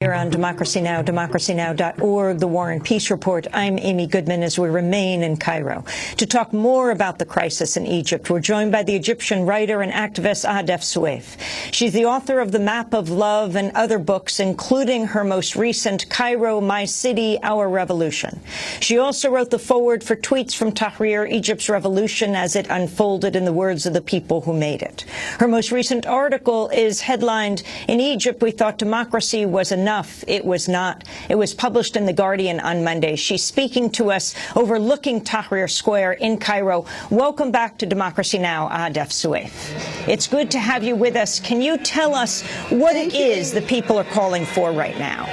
Here on Democracy Now!, democracynow.org, The War and Peace Report. I'm Amy Goodman as we remain in Cairo. To talk more about the crisis in Egypt, we're joined by the Egyptian writer and activist Ahdaf Soueif. She's the author of The Map of Love and other books, including her most recent Cairo, My City, Our Revolution. She also wrote the foreword for Tweets from Tahrir, Egypt's Revolution as it unfolded in the words of the people who made it. Her most recent article is headlined, In Egypt, We Thought Democracy Was Enough. It was not. It was published in The Guardian on Monday. She's speaking to us overlooking Tahrir Square in Cairo. Welcome back to Democracy Now!, Ahdaf Soueif. It's good to have you with us. Can you tell us what it is the people are calling for right now?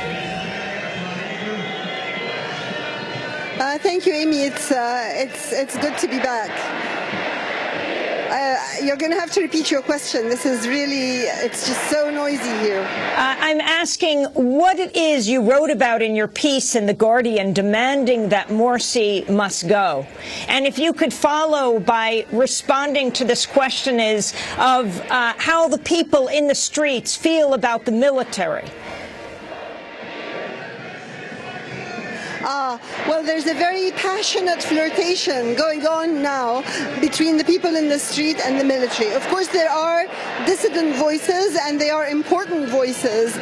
Thank you, Amy. It's good to be back. You're going to have to repeat your question. This is really, it's just so noisy here. I'm asking what it is you wrote about in your piece in The Guardian demanding that Morsi must go. And if you could follow by responding to this question is of how the people in the streets feel about the military. Well, there's a very passionate flirtation going on now between the people in the street and the military. Of course, there are dissident voices, and they are important voices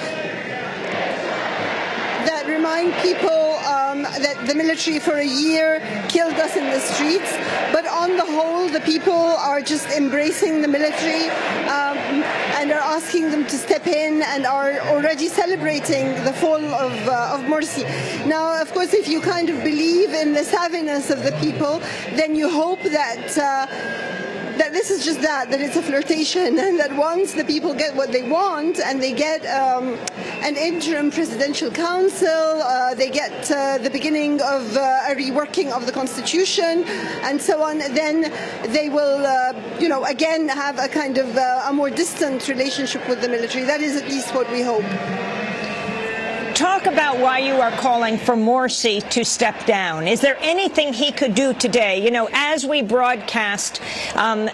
that remind people that the military for a year killed us in the streets. But on the whole, the people are just embracing the military and are asking them to step in and are already celebrating the fall of Morsi. Now, of course, if you kind of believe in the savviness of the people, then you hope that this is just that it's a flirtation, and that once the people get what they want and they get an interim presidential council, they get the beginning of a reworking of the constitution and so on, then they will, again have a kind of a more distant relationship with the military. That is at least what we hope. Talk about why you are calling for Morsi to step down. Is there anything he could do today? You know, as we broadcast on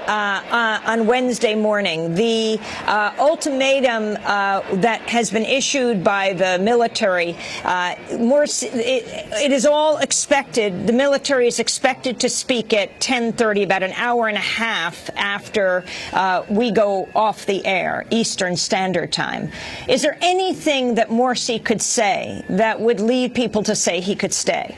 Wednesday morning, the ultimatum that has been issued by the military, Morsi, it is all expected. The military is expected to speak at 10:30, about an hour and a half after we go off the air, Eastern Standard Time. Is there anything that Morsi could say that would lead people to say he could stay?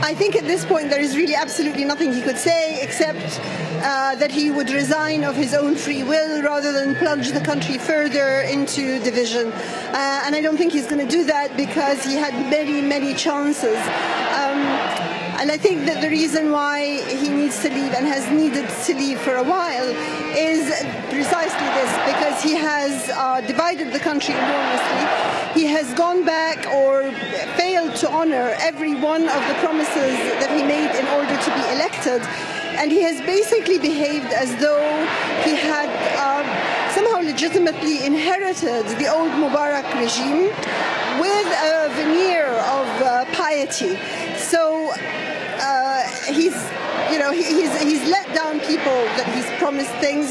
I think at this point there is really absolutely nothing he could say except that he would resign of his own free will rather than plunge the country further into division. And I don't think he's going to do that because he had many, many chances. And I think that the reason why he needs to leave and has needed to leave for a while is precisely this, because he has divided the country enormously. He has gone back or failed to honor every one of the promises that he made in order to be elected. And he has basically behaved as though he had somehow legitimately inherited the old Mubarak regime with a veneer of piety. So he's let down people that he's promised things.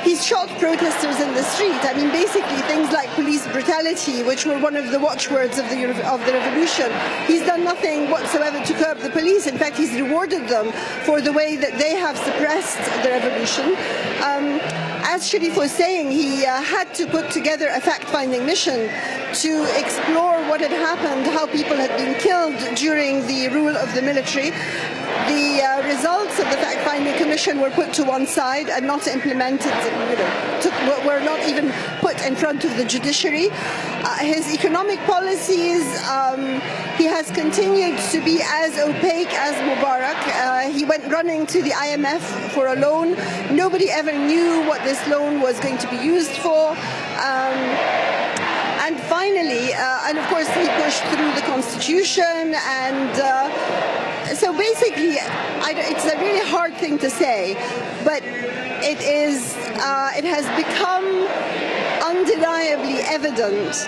He's shot protesters in the street. I mean, basically things like police brutality, which were one of the watchwords of the revolution. He's done nothing whatsoever to curb the police. In fact, he's rewarded them for the way that they have suppressed the revolution. As Sharif was saying, he had to put together a fact-finding mission to explore what had happened, how people had been killed during the rule of the military. The results of the fact-finding commission were put to one side and not implemented, were not even put in front of the judiciary. His economic policies, he has continued to be as opaque as Mubarak. He went running to the IMF for a loan. Nobody ever knew what this loan was going to be used for. And finally, and of course, he pushed through the constitution, and so basically, it's a really hard thing to say, but it has become undeniably evident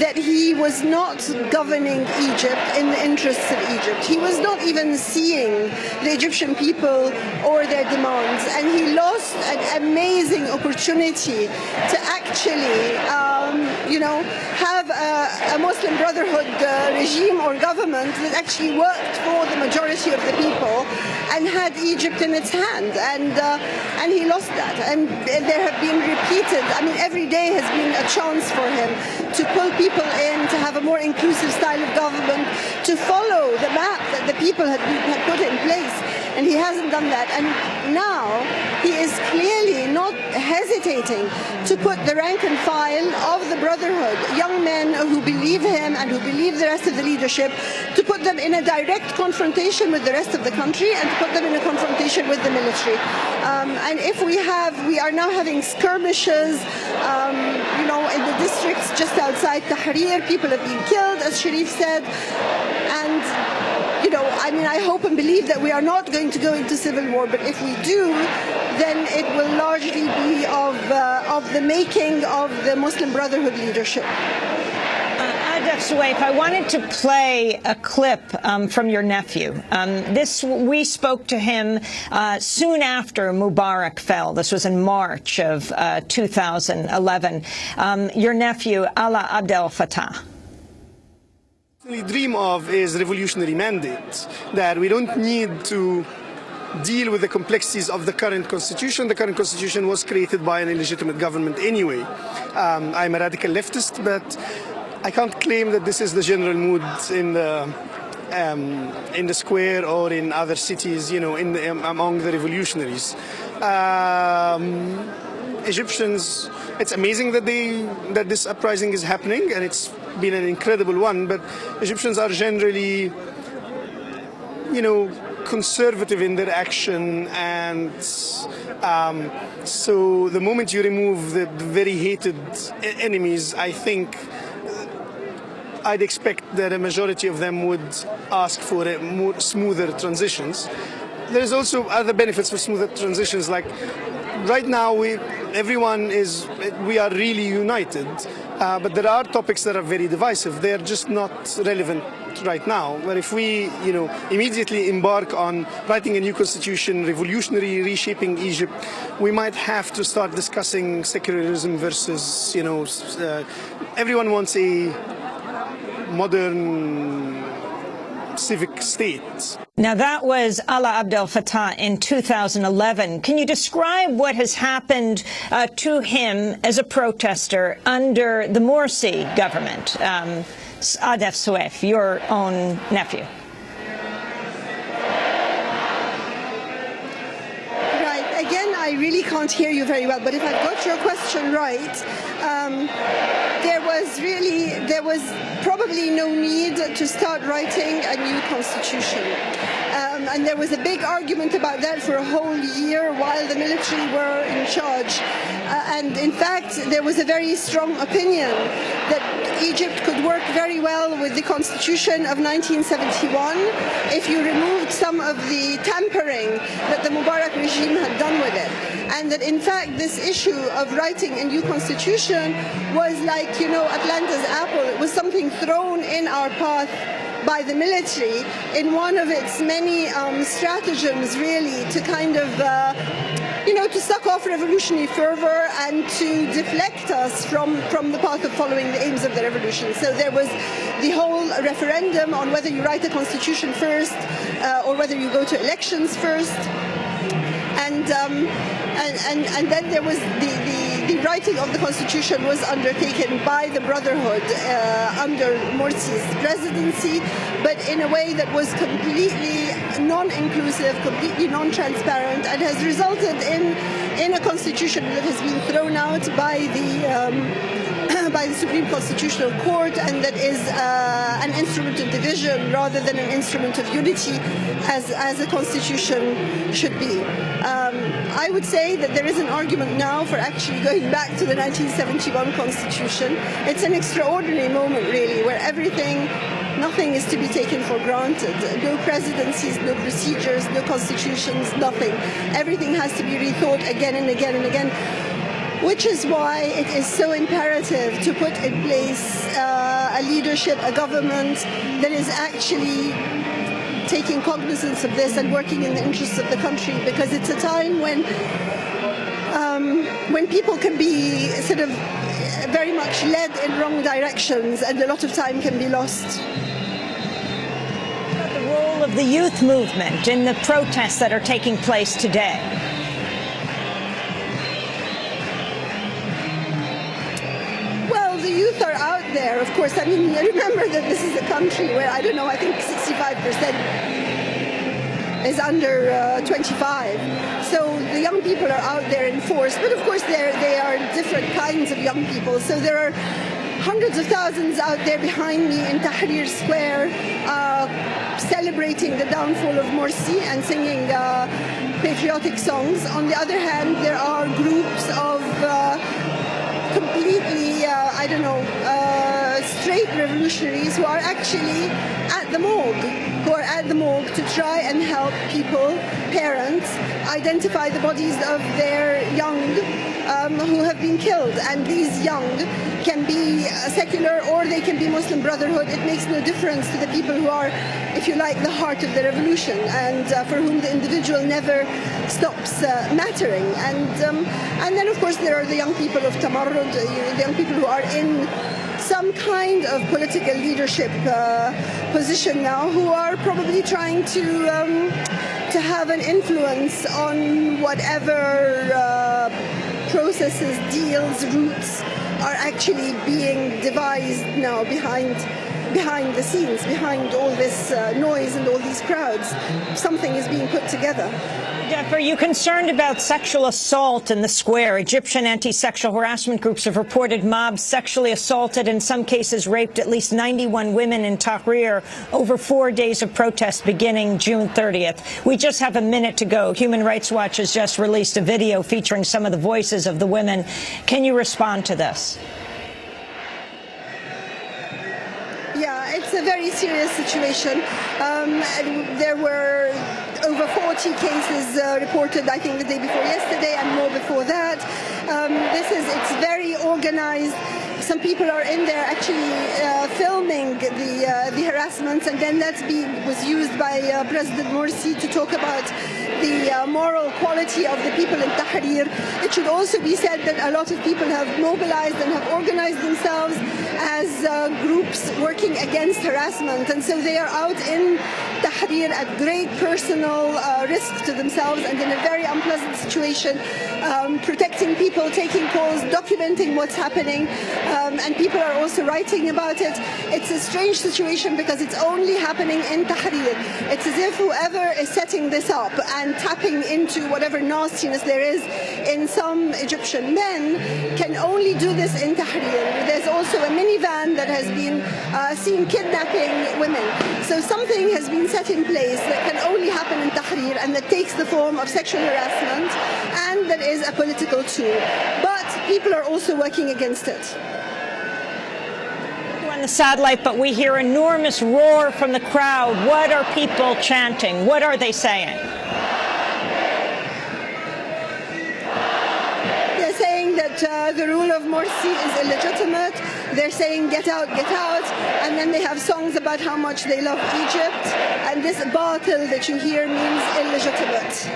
that he was not governing Egypt in the interests of Egypt. He was not even seeing the Egyptian people or their demands, and he lost an amazing opportunity to actually, have a Muslim Brotherhood regime or government that actually worked for the majority of the people and had Egypt in its hand, and he lost that. And there have been repeated, every day has been a chance for him to pull people in, to have a more inclusive style of government, to follow the map that the people had put in place, and he hasn't done that. And now he is clearly not hesitating to put the rank and file of the Brotherhood, young men who believe him and who believe the rest of the leadership, to put them in a direct confrontation with the rest of the country and to put them in a confrontation with the military. And if we are now having skirmishes, in the districts just outside Tahrir, people have been killed, as Sharif said, and I hope and believe that we are not going to go into civil war, but if we do, then it will largely be of the making of the Muslim Brotherhood leadership. Ahdaf Soueif, I wanted to play a clip from your nephew. We spoke to him soon after Mubarak fell. This was in March of 2011. Your nephew, Ala Abdel Fattah. We dream of is revolutionary mandate, that we don't need to deal with the complexities of the current constitution. The current constitution was created by an illegitimate government anyway. I'm a radical leftist, but I can't claim that this is the general mood in the square or in other cities, among the revolutionaries. Egyptians, it's amazing that this uprising is happening, and it's been an incredible one, but Egyptians are generally, conservative in their action, and so the moment you remove the very hated enemies, I think I'd expect that a majority of them would ask for a more smoother transitions. There's also other benefits for smoother transitions, like right now we are really united, but there are topics that are very divisive. They're just not relevant right now. But if we, immediately embark on writing a new constitution, revolutionary reshaping Egypt, we might have to start discussing secularism versus, everyone wants a modern civic state. Now, that was Ala Abdel Fattah in 2011. Can you describe what has happened to him as a protester under the Morsi government? Ahdaf Soueif, your own nephew. Right. Again, I really can't hear you very well, but if I've got your question right, there was probably no need to start writing a new constitution. And there was a big argument about that for a whole year while the military were in charge. And in fact, there was a very strong opinion that Egypt could work very well with the constitution of 1971 if you removed some of the tampering that the Mubarak regime had done with it. And that in fact this issue of writing a new constitution was like, Atlanta's apple. It was something thrown in our path by the military in one of its many stratagems, really, to kind of to suck off revolutionary fervor and to deflect us from the path of following the aims of the revolution. So there was the whole referendum on whether you write a constitution first or whether you go to elections first. And then there was the writing of the constitution was undertaken by the Brotherhood under Morsi's presidency, but in a way that was completely non-inclusive, completely non-transparent, and has resulted in a constitution that has been thrown out by the Supreme Constitutional Court, and that is an instrument of division rather than an instrument of unity, as a constitution should be. I would say that there is an argument now for actually going back to the 1971 Constitution. It's an extraordinary moment, really, where nothing is to be taken for granted. No presidencies, no procedures, no constitutions, nothing. Everything has to be rethought again and again and again. which is why it is so imperative to put in place a leadership, a government that is actually taking cognizance of this and working in the interests of the country, because it's a time when people can be sort of very much led in wrong directions and a lot of time can be lost. The role of the youth movement in the protests that are taking place today. Well, the youth are out there, of course. I mean, remember that this is a country where, I don't know, I think 65% is under 25. So the young people are out there in force. But of course, they are different kinds of young people. So there are hundreds of thousands out there behind me in Tahrir Square celebrating the downfall of Morsi and singing patriotic songs. On the other hand, there are groups of completely, straight revolutionaries who are actually at the morgue, to try and help people, parents, identify the bodies of their young who have been killed. And these young can be secular or they can be Muslim Brotherhood. It makes no difference to the people who are, if you like, the heart of the revolution, and for whom the individual never stops mattering. And then, of course, there are the young people of Tamarrud, the young people who are in some kind of political leadership position now, who are probably trying to have an influence on whatever processes, deals, routes are actually being devised now behind the scenes, behind all this noise and all these crowds. Something is being put together. Jeff, are you concerned about sexual assault in the square? Egyptian anti-sexual harassment groups have reported mobs sexually assaulted, in some cases raped, at least 91 women in Tahrir over 4 days of protest beginning June 30th. We just have a minute to go. Human Rights Watch has just released a video featuring some of the voices of the women. Can you respond to this? Yeah, it's a very serious situation. There were over 40 cases reported, I think, the day before yesterday, and more before that. It's very organized. Some people are in there actually filming the harassments, and then that was used by President Morsi to talk about the moral quality of the people in Tahrir. It should also be said that a lot of people have mobilized and have organized themselves as groups working against harassment, and so they are out in Tahrir at great personal risk to themselves and in a very unpleasant situation, protecting people, taking calls, documenting what's happening, and people are also writing about it. It's a strange situation because it's only happening in Tahrir. It's as if whoever is setting this up and tapping into whatever nastiness there is in some Egyptian men can only do this in Tahrir. There's also a minivan that has been seen kidnapping women. So something has been set in place that can only happen in Tahrir, and that takes the form of sexual harassment, and that is a political tool. But people are also working against it. On the satellite, but we hear enormous roar from the crowd. What are people chanting? What are they saying? They're saying that the rule of Morsi is illegitimate. They're saying get out, and then they have songs about how much they love Egypt, and this batil that you hear means illegitimate.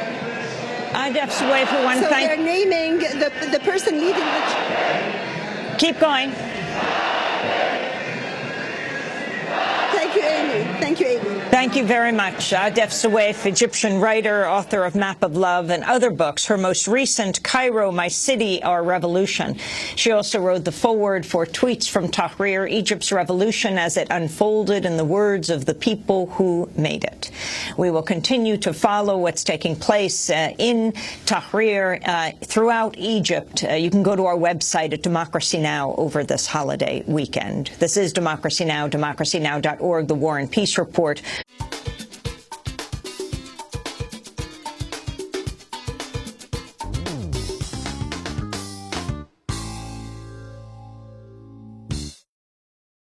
Ahdaf Soueif, who won. So they're naming the person leading the... Keep going. Thank you, Amy. Thank you, Amy. Thank you very much. Ahdaf Soueif, Egyptian writer, author of Map of Love and other books. Her most recent, Cairo, My City, Our Revolution. She also wrote the foreword for Tweets from Tahrir, Egypt's Revolution as it unfolded in the words of the people who made it. We will continue to follow what's taking place in Tahrir throughout Egypt. You can go to our website at Democracy Now! Over this holiday weekend. This is Democracy Now!, democracynow.org, the War and Peace Report.